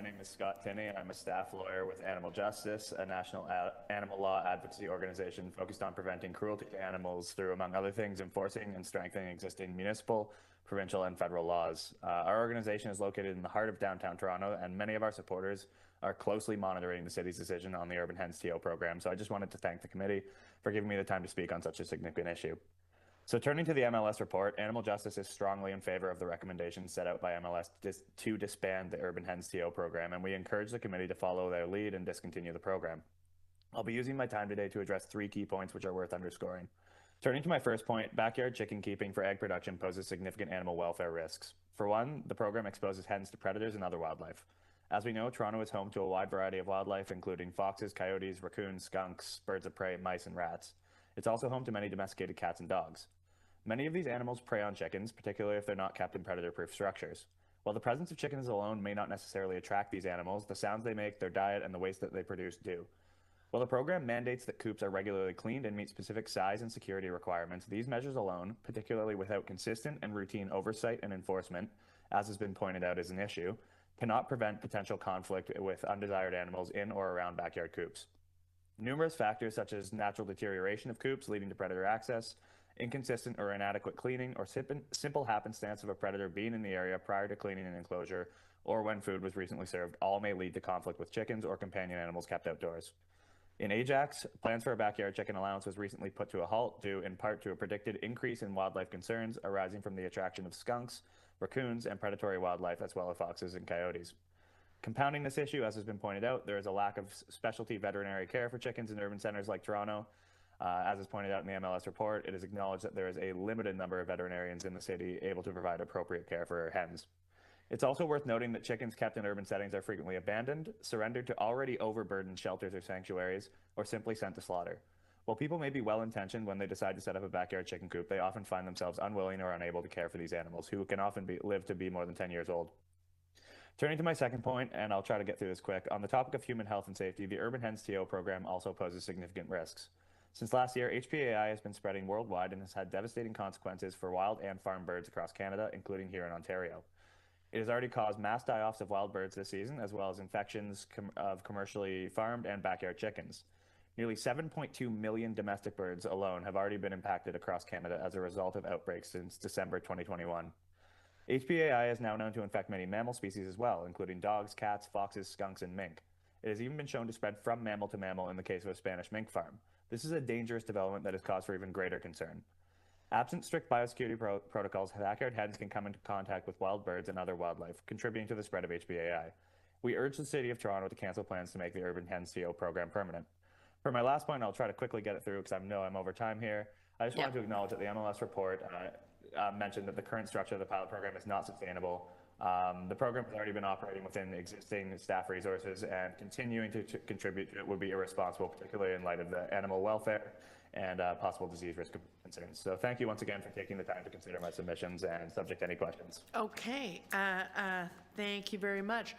My name is Scott Tinney, and I'm a staff lawyer with Animal Justice, a national animal law advocacy organization focused on preventing cruelty to animals through, among other things, enforcing and strengthening existing municipal, provincial, and federal laws. Our organization is located in the heart of downtown Toronto, and many of our supporters are closely monitoring the city's decision on the UrbanHensTO program. So I just wanted to thank the committee for giving me the time to speak on such a significant issue. So turning to the MLS report, Animal Justice is strongly in favor of the recommendations set out by MLS to disband the UrbanHensTO program, and we encourage the committee to follow their lead and discontinue the program. I'll be using my time today to address 3 key points which are worth underscoring. Turning to my first point, backyard chicken keeping for egg production poses significant animal welfare risks. For one, the program exposes hens to predators and other wildlife. As we know, Toronto is home to a wide variety of wildlife, including foxes, coyotes, raccoons, skunks, birds of prey, mice, and rats. It's also home to many domesticated cats and dogs. Many of these animals prey on chickens, particularly if they're not kept in predator-proof structures. While the presence of chickens alone may not necessarily attract these animals, the sounds they make, their diet, and the waste that they produce do. While the program mandates that coops are regularly cleaned and meet specific size and security requirements, these measures alone, particularly without consistent and routine oversight and enforcement, as has been pointed out as an issue, cannot prevent potential conflict with undesired animals in or around backyard coops. Numerous factors such as natural deterioration of coops leading to predator access, inconsistent or inadequate cleaning, or simple happenstance of a predator being in the area prior to cleaning an enclosure, or when food was recently served, all may lead to conflict with chickens or companion animals kept outdoors. In Ajax, plans for a backyard chicken allowance was recently put to a halt due in part to a predicted increase in wildlife concerns arising from the attraction of skunks, raccoons, and predatory wildlife, as well as foxes and coyotes. Compounding this issue, as has been pointed out, there is a lack of specialty veterinary care for chickens in urban centers like Toronto. As is pointed out in the MLS report, it is acknowledged that there is a limited number of veterinarians in the city able to provide appropriate care for hens. It's also worth noting that chickens kept in urban settings are frequently abandoned, surrendered to already overburdened shelters or sanctuaries, or simply sent to slaughter. While people may be well-intentioned when they decide to set up a backyard chicken coop, they often find themselves unwilling or unable to care for these animals, who can often live to be more than 10 years old. Turning to my second point, and I'll try to get through this quick, on the topic of human health and safety, the UrbanHensTO program also poses significant risks. Since last year, HPAI has been spreading worldwide and has had devastating consequences for wild and farm birds across Canada, including here in Ontario. It has already caused mass die-offs of wild birds this season, as well as infections of commercially farmed and backyard chickens. Nearly 7.2 million domestic birds alone have already been impacted across Canada as a result of outbreaks since December 2021. HPAI is now known to infect many mammal species as well, including dogs, cats, foxes, skunks, and mink. It has even been shown to spread from mammal to mammal in the case of a Spanish mink farm. This is a dangerous development that is cause for even greater concern. Absent strict biosecurity protocols, backyard hens can come into contact with wild birds and other wildlife, contributing to the spread of HPAI. We urge the City of Toronto to cancel plans to make the UrbanHensTO program permanent. For my last point, I'll try to quickly get it through because I know I'm over time here. I just wanted to acknowledge that the MLS report mentioned that the current structure of the pilot program is not sustainable. The program has already been operating within existing staff resources, and continuing to contribute to it would be irresponsible, particularly in light of the animal welfare and possible disease risk concerns. So thank you once again for taking the time to consider my submissions, and subject to any questions. Okay, thank you very much.